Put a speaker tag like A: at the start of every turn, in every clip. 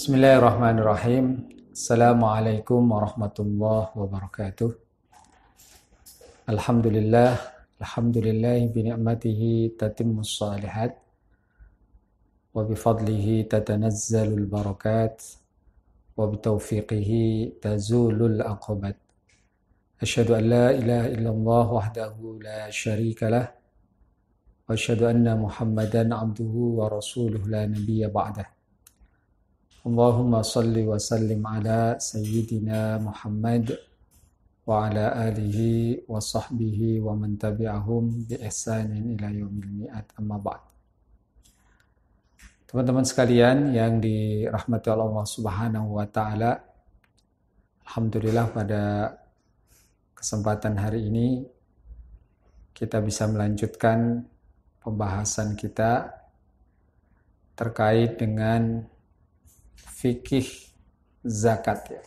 A: Bismillahirrahmanirrahim. Assalamualaikum warahmatullahi wabarakatuh. Alhamdulillah bi ni'matihi tatimmus shalihat wa bi fadlihi tatanazzalul barakat wa bi taufiqihi tazulul aqabat. Asyhadu an la ilaha illallah wahdahu la syarika lah wa asyhadu anna Muhammadan abduhu wa rasuluhu la nabiyya ba'dah. Allahumma salli wa sallim ala sayyidina Muhammad wa ala alihi wa sahbihi wa man tabi'ahum bi ihsanin ila yaumil mi'ad, amma ba'd. Teman-teman sekalian yang dirahmati Allah Subhanahu wa taala, alhamdulillah pada kesempatan hari ini kita bisa melanjutkan pembahasan kita terkait dengan fikih zakat ya.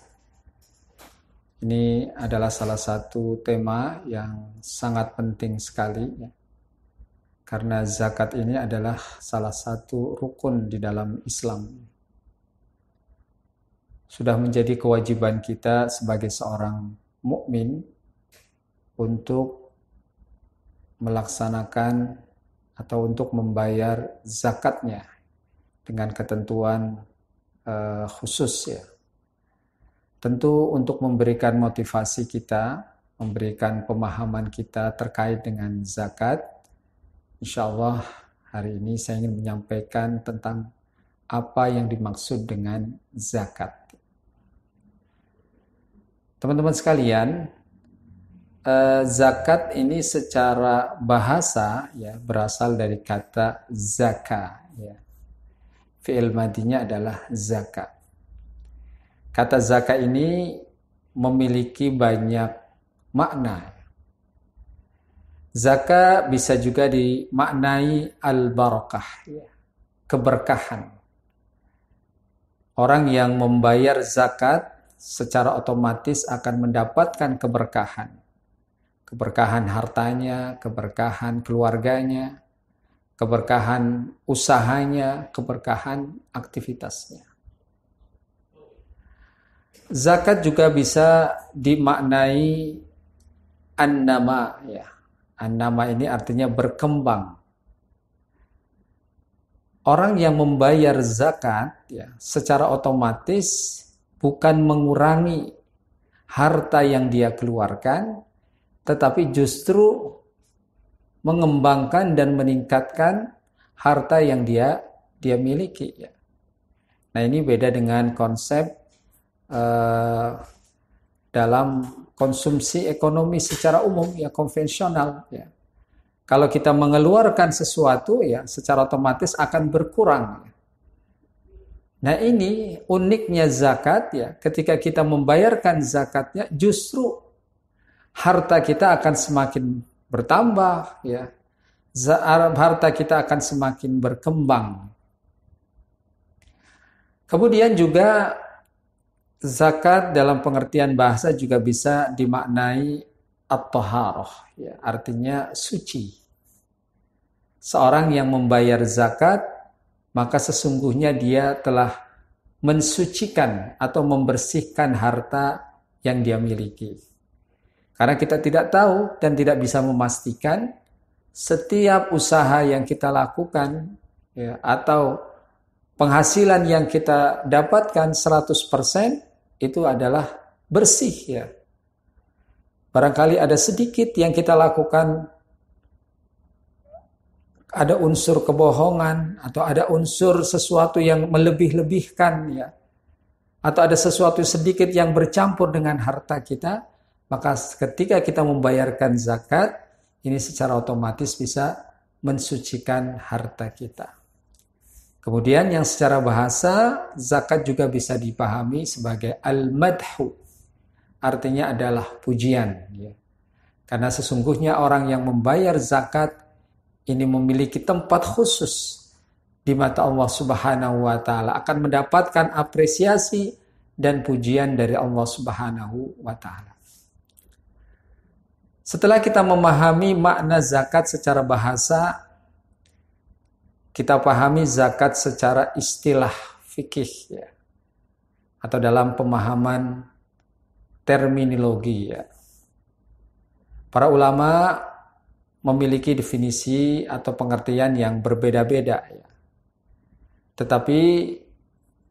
A: Ini adalah salah satu tema yang sangat penting sekali ya. Karena zakat ini adalah salah satu rukun di dalam Islam. Sudah menjadi kewajiban kita sebagai seorang mukmin untuk melaksanakan atau untuk membayar zakatnya dengan ketentuan khusus ya. Tentu untuk memberikan motivasi kita, memberikan pemahaman kita terkait dengan zakat. Insya Allah hari ini saya ingin menyampaikan tentang apa yang dimaksud dengan zakat. Teman-teman sekalian, zakat ini secara bahasa ya berasal dari kata zaka ya. Fi'il madinya adalah zakat. Kata zakat ini memiliki banyak makna. Zakat bisa juga dimaknai al-barakah, ya, keberkahan. Orang yang membayar zakat secara otomatis akan mendapatkan keberkahan. Keberkahan hartanya, keberkahan keluarganya, keberkahan usahanya, keberkahan aktivitasnya. Zakat juga bisa dimaknai an-nama ya. An-nama ini artinya berkembang. Orang yang membayar zakat ya, secara otomatis bukan mengurangi harta yang dia keluarkan, tetapi justru mengembangkan dan meningkatkan harta yang dia miliki ya. Nah, ini beda dengan konsep dalam konsumsi ekonomi secara umum ya, konvensional ya. Kalau kita mengeluarkan sesuatu ya secara otomatis akan berkurang. Nah, ini uniknya zakat ya, ketika kita membayarkan zakatnya justru harta kita akan semakin bertambah ya, harta kita akan semakin berkembang. Kemudian juga zakat dalam pengertian bahasa juga bisa dimaknai at-taharah ya, artinya suci. Seorang yang membayar zakat maka sesungguhnya dia telah mensucikan atau membersihkan harta yang dia miliki. Karena kita tidak tahu dan tidak bisa memastikan setiap usaha yang kita lakukan ya, atau penghasilan yang kita dapatkan 100% itu adalah bersih ya. Barangkali ada sedikit yang kita lakukan, ada unsur kebohongan atau ada unsur sesuatu yang melebih-lebihkan ya. Atau ada sesuatu sedikit yang bercampur dengan harta kita, maka ketika kita membayarkan zakat, ini secara otomatis bisa mensucikan harta kita. Kemudian yang secara bahasa, zakat juga bisa dipahami sebagai al-madhu. Artinya adalah pujian. Ya. Karena sesungguhnya orang yang membayar zakat, ini memiliki tempat khusus di mata Allah Subhanahu wa taala, akan mendapatkan apresiasi dan pujian dari Allah Subhanahu wa taala. Setelah kita memahami makna zakat secara bahasa, kita pahami zakat secara istilah fikih ya. atau dalam pemahaman terminologi ya. Para ulama memiliki definisi atau pengertian yang berbeda-beda ya. Tetapi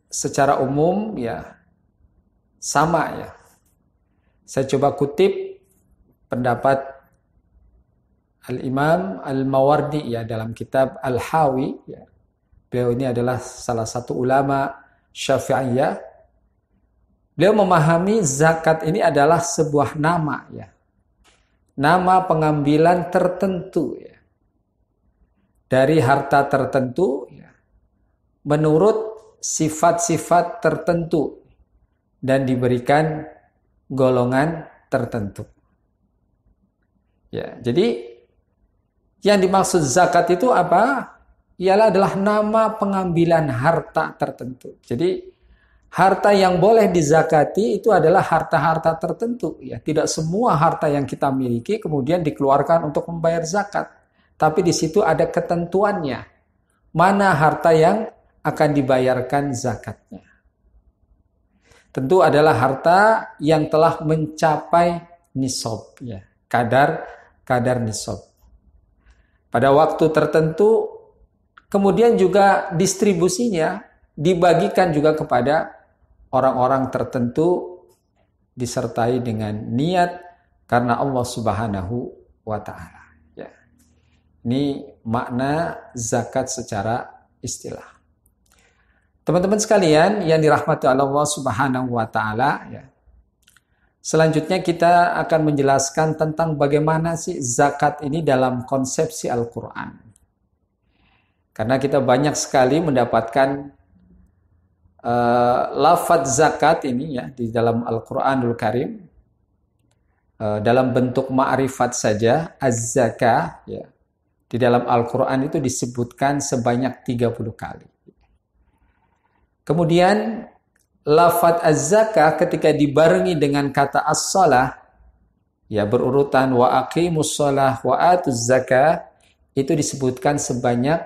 A: secara umum ya sama ya. Saya coba kutip pendapat Al-Imam Al-Mawardi ya dalam kitab Al-Hawi ya. Beliau ini adalah salah satu ulama Syafi'iyah. Beliau memahami zakat ini adalah sebuah nama ya. Nama pengambilan tertentu ya. Dari harta tertentu ya. Menurut sifat-sifat tertentu dan diberikan golongan tertentu. Ya, jadi yang dimaksud zakat itu apa? Ialah adalah nama pengambilan harta tertentu. Jadi harta yang boleh dizakati itu adalah harta-harta tertentu. Ya, tidak semua harta yang kita miliki kemudian dikeluarkan untuk membayar zakat. Tapi di situ ada ketentuannya. Mana harta yang akan dibayarkan zakatnya. Tentu adalah harta yang telah mencapai nisab. Ya, kadar nisab. Pada waktu tertentu, kemudian juga distribusinya dibagikan juga kepada orang-orang tertentu disertai dengan niat karena Allah Subhanahu wa taala. Ya. Ini makna zakat secara istilah. Teman-teman sekalian yang dirahmati Allah Subhanahu wa taala ya. Selanjutnya kita akan menjelaskan tentang bagaimana sih zakat ini dalam konsepsi Al-Qur'an. Karena kita banyak sekali mendapatkan lafaz zakat ini ya di dalam Al-Qur'anul Karim dalam bentuk ma'rifat saja az-zakah ya. Di dalam Al-Qur'an itu disebutkan sebanyak 30 kali. Kemudian lafaz az-zakah ketika dibarengi dengan kata as-shalah ya berurutan wa aqimus shalah wa atuz zakah itu disebutkan sebanyak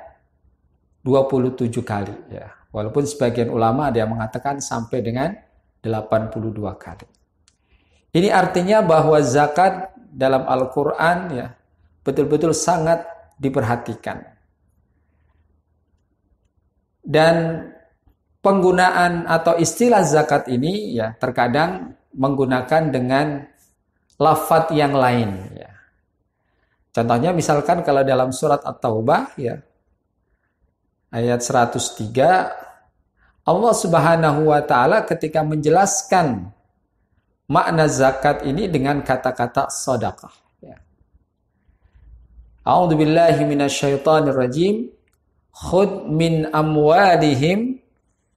A: 27 kali ya. Walaupun sebagian ulama ada yang mengatakan sampai dengan 82 kali. Ini artinya bahwa zakat dalam Al-Qur'an ya betul-betul sangat diperhatikan. Dan penggunaan atau istilah zakat ini ya terkadang menggunakan dengan lafaz yang lain ya. Contohnya misalkan kalau dalam surat At-Taubah ya ayat 103 Allah Subhanahu wa taala ketika menjelaskan makna zakat ini dengan kata-kata shadaqah ya. A'udzubillahi minasyaitonirrajim. Khudh min amwalihim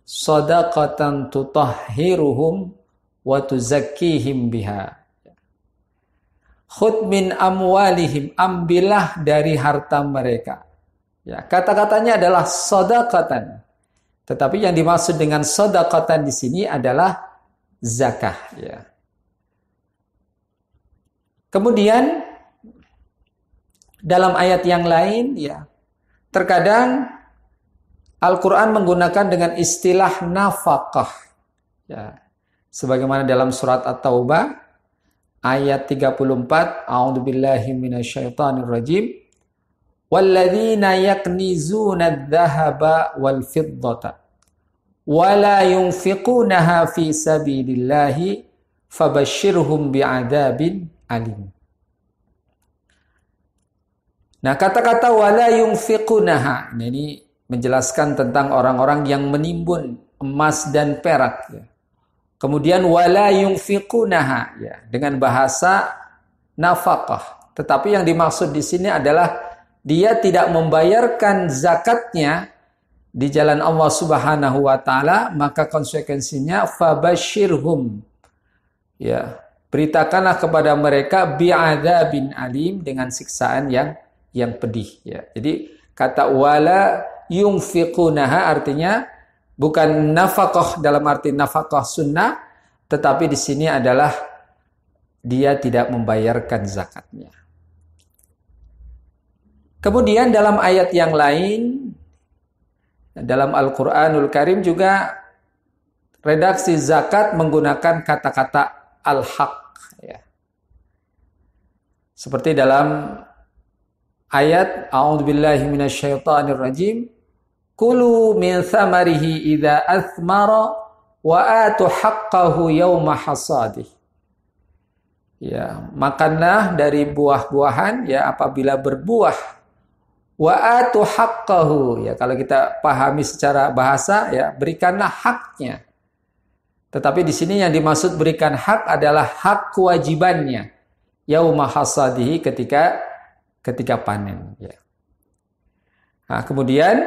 A: shadaqatan tutahhiruhum wa tuzakkihim biha. Khudh min amwalihim, ambillah dari harta mereka. Ya, kata-katanya adalah shadaqatan. Tetapi yang dimaksud dengan shadaqatan di sini adalah zakah ya. Kemudian dalam ayat yang lain ya terkadang Al-Quran menggunakan dengan istilah nafaqah. Ya. Sebagaimana dalam surat At-Taubah ayat 34, A'udzubillahi minasyaitonirrajim. Walladzina yaknizuna adh-dhahaba wal fiddata wa la yunfiqunaha fi sabilillahi fabashshirhum bi'adzabin alim. Nah, kata-kata wala yunfiqunaha ini menjelaskan tentang orang-orang yang menimbun emas dan perak ya. Kemudian wala yunfiqunaha ya dengan bahasa nafaqah. Tetapi yang dimaksud di sini adalah dia tidak membayarkan zakatnya di jalan Allah Subhanahu wa taala, maka konsekuensinya fabashshirhum ya, beritakanlah kepada mereka bi'adzabin alim dengan siksaan yang pedih ya. Jadi kata wala yunfiqunaha artinya bukan nafaqah dalam arti nafaqah sunnah, tetapi di sini adalah dia tidak membayarkan zakatnya. Kemudian dalam ayat yang lain dalam Al-Qur'anul Karim juga redaksi zakat menggunakan kata-kata al-haq, ya. Seperti dalam ayat a'udzubillahi minasyaitonirrajim, kulu min thamarihi idza athmara wa atu haqqahu yawma hasadih. Ya, makanlah dari buah-buahan ya apabila berbuah. Wa atu haqqahu, ya kalau kita pahami secara bahasa ya, berikanlah haknya. Tetapi di sini yang dimaksud berikan hak adalah hak kewajibannya. Yauma hasadihi, ketika panen, ya. Nah, kemudian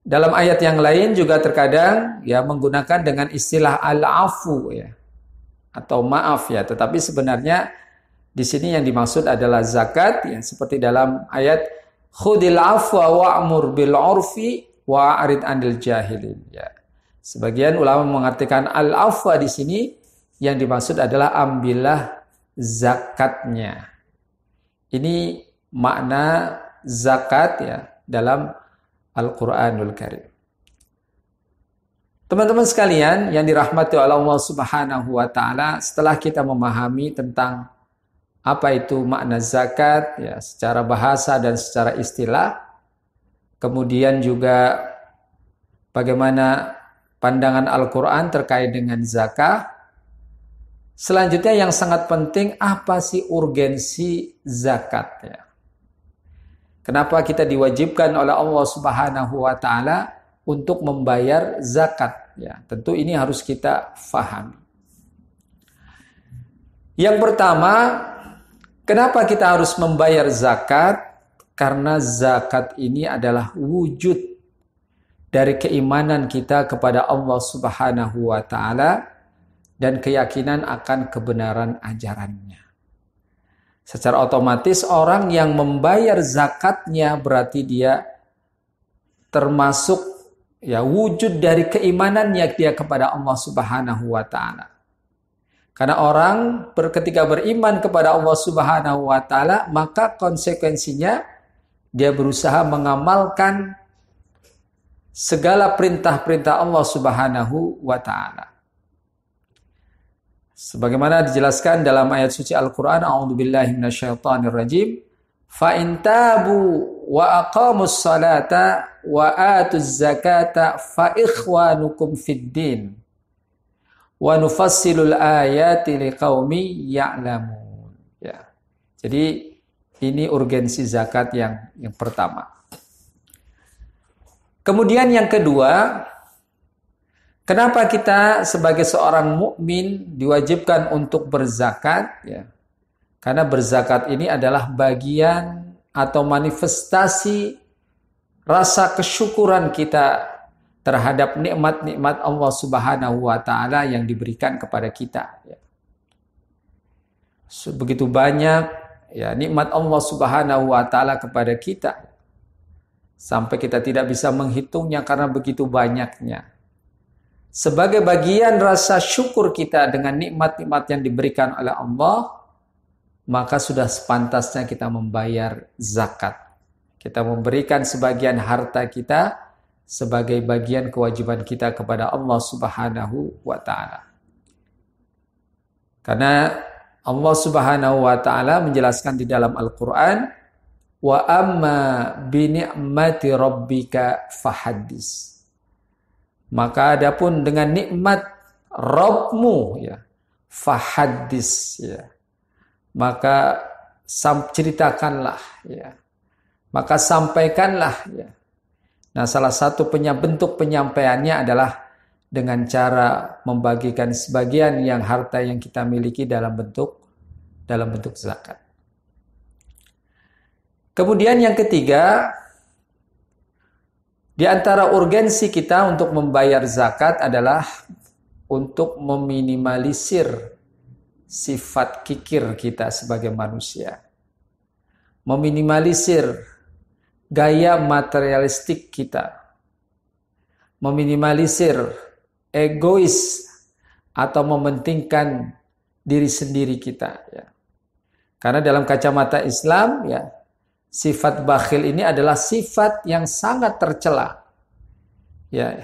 A: dalam ayat yang lain juga terkadang ya menggunakan dengan istilah al-afu, ya, atau maaf, ya, tetapi sebenarnya di sini yang dimaksud adalah zakat, ya, seperti dalam ayat khudil afwa wa'mur bil 'urfi wa'rid 'anil jahilin, ya. Sebagian ulama mengartikan al-afwa di sini yang dimaksud adalah ambillah zakatnya. Ini makna zakat, ya, dalam Al-Qur'anul Karim. Teman-teman sekalian yang dirahmati oleh Allah Subhanahu wa taala, setelah kita memahami tentang apa itu makna zakat, ya, secara bahasa dan secara istilah, kemudian juga bagaimana pandangan Al-Qur'an terkait dengan zakat, selanjutnya yang sangat penting, apa sih urgensi zakat, ya? Kenapa kita diwajibkan oleh Allah Subhanahu wa taala untuk membayar zakat, ya? Tentu ini harus kita fahami. Yang pertama, kenapa kita harus membayar zakat? Karena zakat ini adalah wujud dari keimanan kita kepada Allah Subhanahu wa taala dan keyakinan akan kebenaran ajarannya. Secara otomatis orang yang membayar zakatnya berarti dia termasuk, ya, wujud dari keimanannya dia kepada Allah Subhanahu wa taala. Karena orang ketika beriman kepada Allah Subhanahu wa taala, maka konsekuensinya dia berusaha mengamalkan segala perintah-perintah Allah Subhanahu wa taala. Sebagaimana dijelaskan dalam ayat suci Al-Qur'an, a'udzubillahi minasyaitonirrajim, fa in tabu wa aqamus salata wa atuz zakata fa ikhwanukum fid din wa nufassilul ayati liqaumi ya'lamun, ya. Jadi ini urgensi zakat yang pertama. Kemudian yang kedua, kenapa kita sebagai seorang mukmin diwajibkan untuk berzakat, ya? Karena berzakat ini adalah bagian atau manifestasi rasa kesyukuran kita terhadap nikmat-nikmat Allah Subhanahu wa taala yang diberikan kepada kita, ya. Begitu banyak, ya, nikmat Allah Subhanahu wa taala kepada kita sampai kita tidak bisa menghitungnya karena begitu banyaknya. Sebagai bagian rasa syukur kita dengan nikmat-nikmat yang diberikan oleh Allah, maka sudah sepantasnya kita membayar zakat. Kita memberikan sebagian harta kita sebagai bagian kewajiban kita kepada Allah Subhanahu wa taala. Karena Allah Subhanahu wa taala menjelaskan di dalam Al-Qur'an, wa amma bi ni'mati rabbika fahaddis. Maka adapun dengan nikmat Rabbmu, ya, fahaddis, ya, maka ceritakanlah, ya, maka sampaikanlah, ya. Nah, salah satu bentuk penyampaiannya adalah dengan cara membagikan sebagian yang harta yang kita miliki dalam bentuk zakat. Kemudian yang ketiga, di antara urgensi kita untuk membayar zakat adalah untuk meminimalisir sifat kikir kita sebagai manusia. Meminimalisir gaya materialistik kita. Meminimalisir egois atau mementingkan diri sendiri kita, ya. Karena dalam kacamata Islam, ya, sifat bakhil ini adalah sifat yang sangat tercela, ya,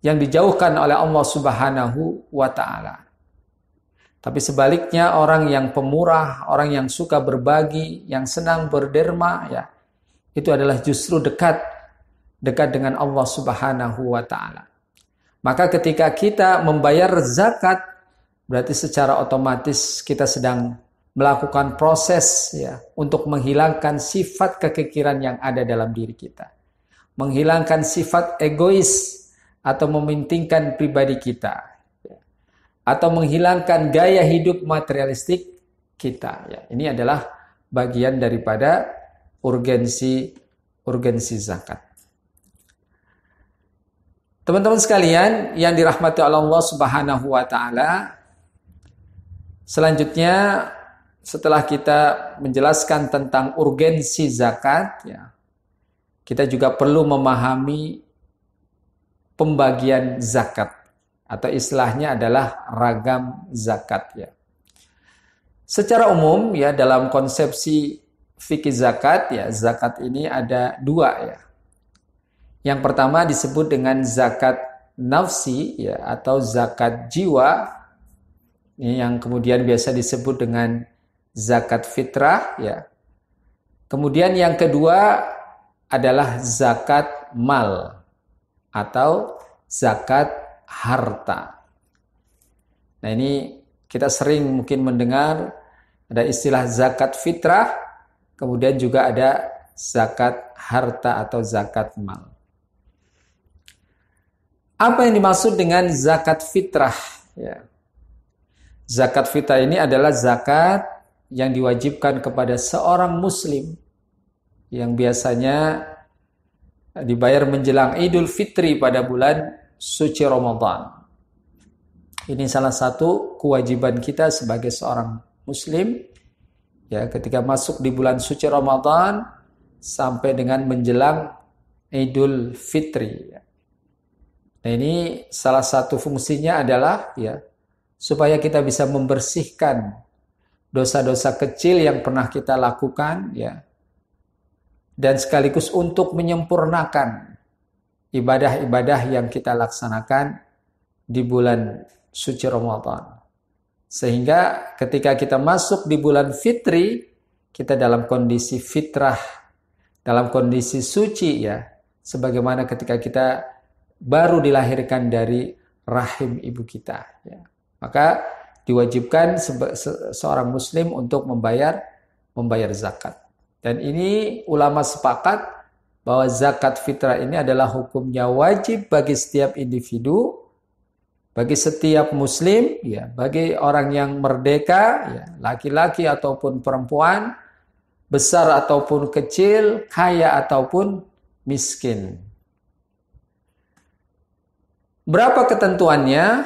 A: yang dijauhkan oleh Allah Subhanahu wa taala. Tapi sebaliknya orang yang pemurah, orang yang suka berbagi, yang senang berderma, ya, itu adalah justru dekat dengan Allah Subhanahu wa taala. Maka ketika kita membayar zakat, berarti secara otomatis kita sedang melakukan proses, ya, untuk menghilangkan sifat kekikiran yang ada dalam diri kita. Menghilangkan sifat egois atau mementingkan pribadi kita. Atau menghilangkan gaya hidup materialistik kita. Ya, ini adalah bagian daripada urgensi zakat. Teman-teman sekalian yang dirahmati Allah Subhanahu wa taala, selanjutnya setelah kita menjelaskan tentang urgensi zakat, ya, kita juga perlu memahami pembagian zakat. Atau istilahnya adalah ragam zakat, ya. Secara umum, ya, dalam konsepsi fikih zakat, ya, zakat ini ada dua, ya. Yang pertama disebut dengan zakat nafsi, ya, atau zakat jiwa, ini yang kemudian biasa disebut dengan zakat fitrah, ya. Kemudian yang kedua adalah zakat mal atau zakat harta. Nah, ini kita sering mungkin mendengar ada istilah zakat fitrah, kemudian juga ada zakat harta atau zakat mal. Apa yang dimaksud dengan zakat fitrah? Ya. Zakat fitrah ini adalah zakat yang diwajibkan kepada seorang muslim yang biasanya dibayar menjelang Idul Fitri pada bulan suci Ramadan. Ini salah satu kewajiban kita sebagai seorang muslim, ya, ketika masuk di bulan suci Ramadan sampai dengan menjelang Idul Fitri. Nah, ini salah satu fungsinya adalah, ya, supaya kita bisa membersihkan dosa-dosa kecil yang pernah kita lakukan, ya, dan sekaligus untuk menyempurnakan ibadah-ibadah yang kita laksanakan di bulan suci Ramadan. Sehingga ketika kita masuk di bulan fitri, kita dalam kondisi fitrah, dalam kondisi suci, ya, sebagaimana ketika kita baru dilahirkan dari rahim ibu kita, ya. Maka diwajibkan seorang muslim untuk membayar zakat. Dan ini ulama sepakat bahwa zakat fitrah ini adalah hukumnya wajib bagi setiap individu, bagi setiap muslim, ya, bagi orang yang merdeka, ya, laki-laki ataupun perempuan, besar ataupun kecil, kaya ataupun miskin. Berapa ketentuannya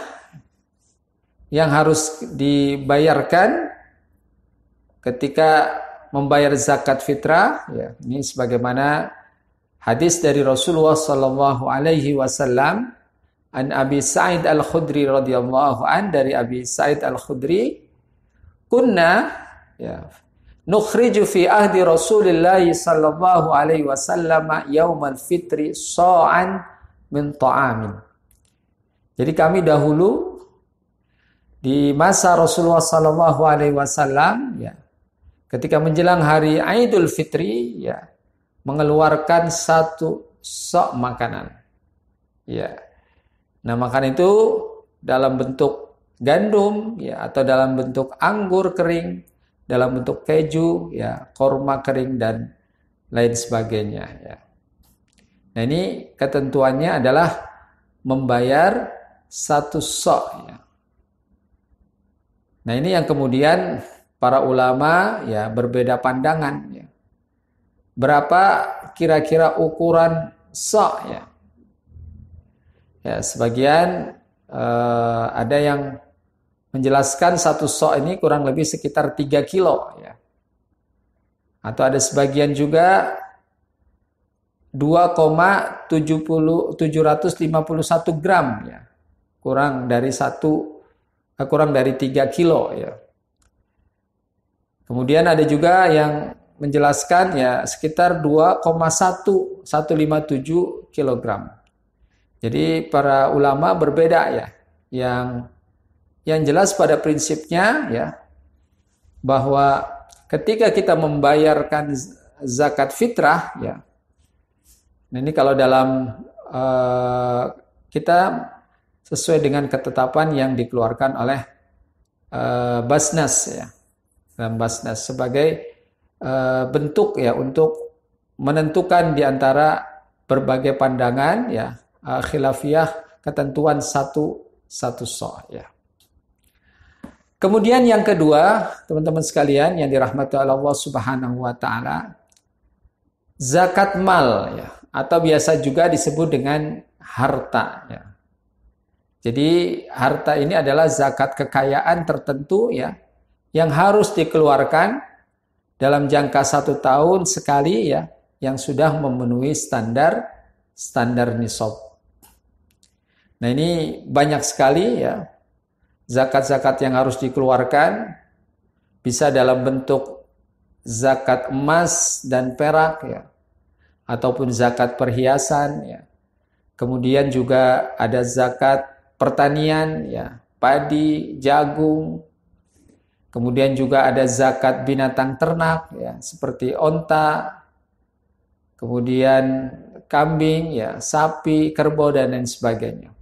A: yang harus dibayarkan ketika membayar zakat fitrah? Ya, ini sebagaimana hadis dari Rasulullah sallallahu alaihi wasallam an Abi Sa'id Al-Khudri radhiyallahu an, dari Abi Sa'id Al-Khudri, kunna, ya, nukhriju fi ahdi Rasulillah sallallahu alaihi wasallam yaumal fitri sa'an min ta'amin. Jadi kami dahulu di masa Rasulullah sallallahu alaihi wasallam, ya, ketika menjelang hari Idul Fitri, ya, mengeluarkan satu sok makanan. Ya. Nah, makanan itu dalam bentuk gandum, ya, atau dalam bentuk anggur kering, dalam bentuk keju, ya, korma kering dan lain sebagainya, ya. Nah, ini ketentuannya adalah membayar satu sok, ya. Nah, ini yang kemudian para ulama, ya, berbeda pandangan, ya. Berapa kira-kira ukuran sok, ya? Ya, sebagian ada yang menjelaskan satu sok ini kurang lebih sekitar 3 kilo, ya. Atau ada sebagian juga 2,751 gram, ya. Kurang dari 3 kilo, ya. Kemudian ada juga yang menjelaskan, ya, sekitar 2,157 kilogram. Jadi para ulama berbeda ya. Yang jelas pada prinsipnya ya, bahwa ketika kita membayarkan zakat fitrah ya. Nah ini kalau dalam kita sesuai dengan ketetapan yang dikeluarkan oleh Basnas ya. Dalam Basnas sebagai bentuk ya untuk menentukan di antara berbagai pandangan ya, khilafiyah ketentuan satu so ya. Kemudian yang kedua, teman-teman sekalian yang dirahmati Allah Subhanahu wa taala, zakat mal ya, atau biasa juga disebut dengan harta ya. Jadi harta ini adalah zakat kekayaan tertentu ya, yang harus dikeluarkan dalam jangka 1 tahun sekali ya, yang sudah memenuhi standar nisab. Nah ini banyak sekali ya, zakat-zakat yang harus dikeluarkan, bisa dalam bentuk zakat emas dan perak ya, ataupun zakat perhiasan ya. Kemudian juga ada zakat pertanian ya, padi, jagung. Kemudian juga ada zakat binatang ternak ya, seperti onta, kemudian kambing ya, sapi, kerbau dan lain sebagainya.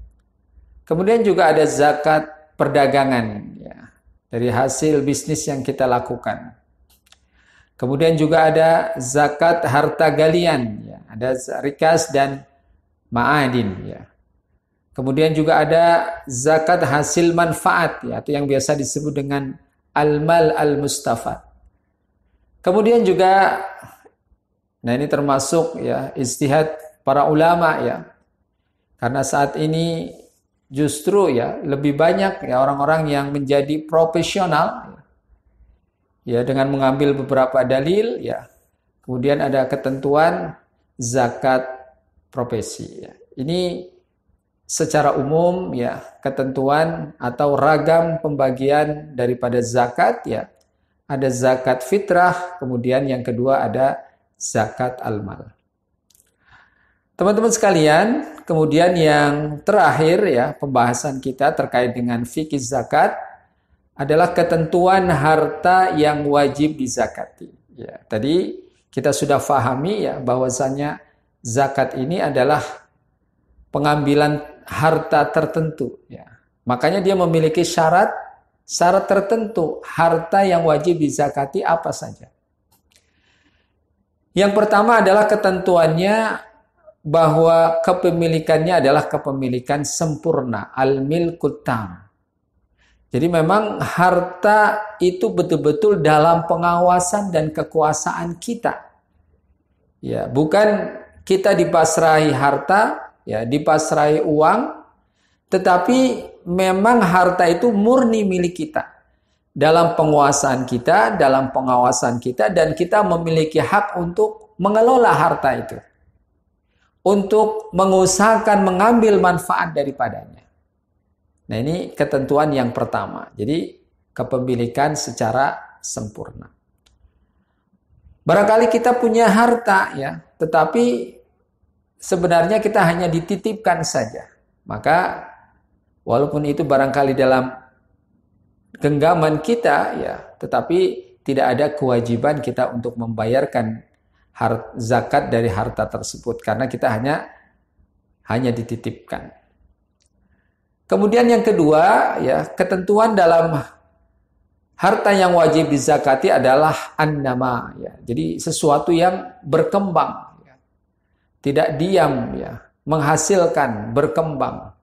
A: Kemudian juga ada zakat perdagangan ya, dari hasil bisnis yang kita lakukan. Kemudian juga ada zakat harta galian ya, ada rikas dan ma'adin ya. Kemudian juga ada zakat hasil manfaat ya, atau yang biasa disebut dengan al-mal al-mustafad. Kemudian juga, nah ini termasuk ya ijtihad para ulama ya, karena saat ini justru ya lebih banyak ya orang-orang yang menjadi profesional ya, dengan mengambil beberapa dalil ya. Kemudian ada ketentuan zakat profesi ya. Ini secara umum ya, ketentuan atau ragam pembagian daripada zakat ya. Ada zakat fitrah, kemudian yang kedua ada zakat al-mal. Teman-teman sekalian, kemudian yang terakhir ya, pembahasan kita terkait dengan fikih zakat adalah ketentuan harta yang wajib dizakati. Ya, tadi kita sudah pahami ya bahwasanya zakat ini adalah pengambilan harta tertentu ya. Makanya dia memiliki syarat tertentu, harta yang wajib dizakati apa saja. Yang pertama adalah ketentuannya bahwa kepemilikannya adalah kepemilikan sempurna, al-milkut tam. Jadi memang harta itu betul-betul dalam pengawasan dan kekuasaan kita. Ya, bukan kita dipasrahi harta, ya, dipasrahi uang, tetapi memang harta itu murni milik kita. Dalam penguasaan kita, dalam pengawasan kita, dan kita memiliki hak untuk mengelola harta itu. Untuk mengusahakan mengambil manfaat daripadanya. Nah ini ketentuan yang pertama. Jadi kepemilikan secara sempurna. Barangkali kita punya harta ya, tetapi sebenarnya kita hanya dititipkan saja. Maka walaupun itu barangkali dalam genggaman kita ya, tetapi tidak ada kewajiban kita untuk membayarkan zakat dari harta tersebut karena kita hanya dititipkan. Kemudian yang kedua ya, ketentuan dalam harta yang wajib dizakati adalah an-nama ya. Jadi sesuatu yang berkembang ya. Tidak diam ya, menghasilkan, berkembang.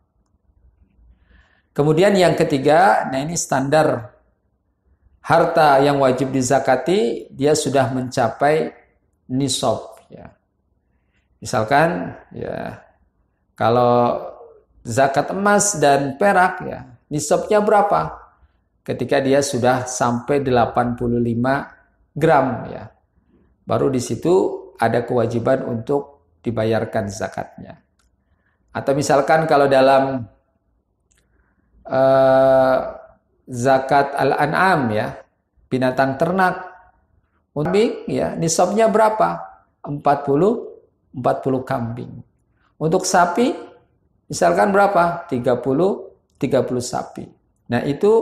A: Kemudian yang ketiga, nah ini standar harta yang wajib dizakati, dia sudah mencapai nisab ya. Misalkan ya, kalau zakat emas dan perak ya, nisabnya berapa? Ketika dia sudah sampai 85 gram ya. Baru di situ ada kewajiban untuk dibayarkan zakatnya. Atau misalkan kalau dalam zakat al-an'am ya, binatang ternak, kambing ya, nisabnya berapa? 40 kambing. Untuk sapi Misalkan berapa? 30 sapi. Nah, itu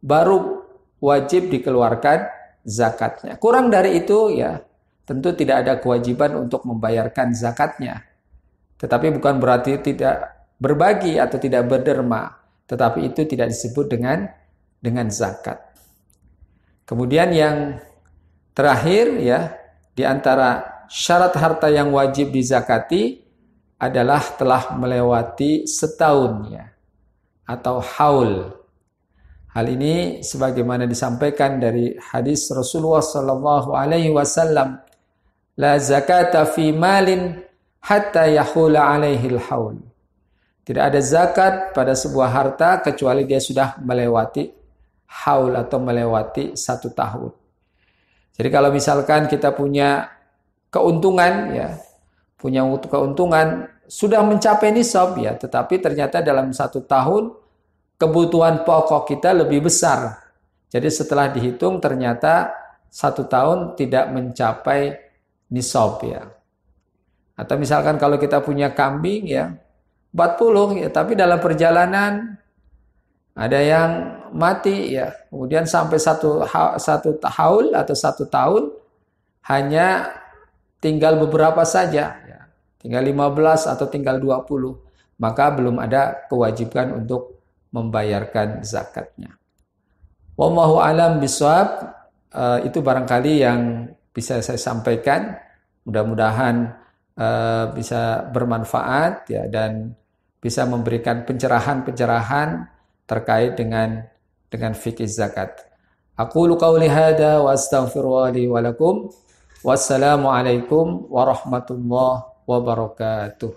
A: baru wajib dikeluarkan zakatnya. Kurang dari itu ya tentu tidak ada kewajiban untuk membayarkan zakatnya. Tetapi bukan berarti tidak berbagi atau tidak berderma, tetapi itu tidak disebut dengan zakat. Kemudian yang terakhir ya, di antara syarat harta yang wajib dizakati adalah telah melewati setahun ya, atau haul. Hal ini sebagaimana disampaikan dari hadis Rasulullah sallallahu alaihi wasallam, la zakata fi malin hatta yahula alaihi al-haul. Tidak ada zakat pada sebuah harta kecuali dia sudah melewati haul atau melewati 1 tahun. Jadi kalau misalkan kita punya keuntungan ya, punya keuntungan sudah mencapai nisab ya, tetapi ternyata dalam 1 tahun kebutuhan pokok kita lebih besar. Jadi setelah dihitung ternyata 1 tahun tidak mencapai nisab ya. Atau misalkan kalau kita punya kambing ya 40 ya, tapi dalam perjalanan ada yang mati ya. Kemudian sampai satu haul atau 1 tahun hanya tinggal beberapa saja ya. Tinggal 15 atau tinggal 20. Maka belum ada kewajiban untuk membayarkan zakatnya. Wallahu alam bisawab. Itu barangkali yang bisa saya sampaikan. Mudah-mudahan bisa bermanfaat ya, dan bisa memberikan pencerahan-pencerahan terkait dengan fikih zakat. Aqulu qauli hadza wa astaghfiru li wa lakum. Wassalamu alaikum warahmatullahi wabarakatuh.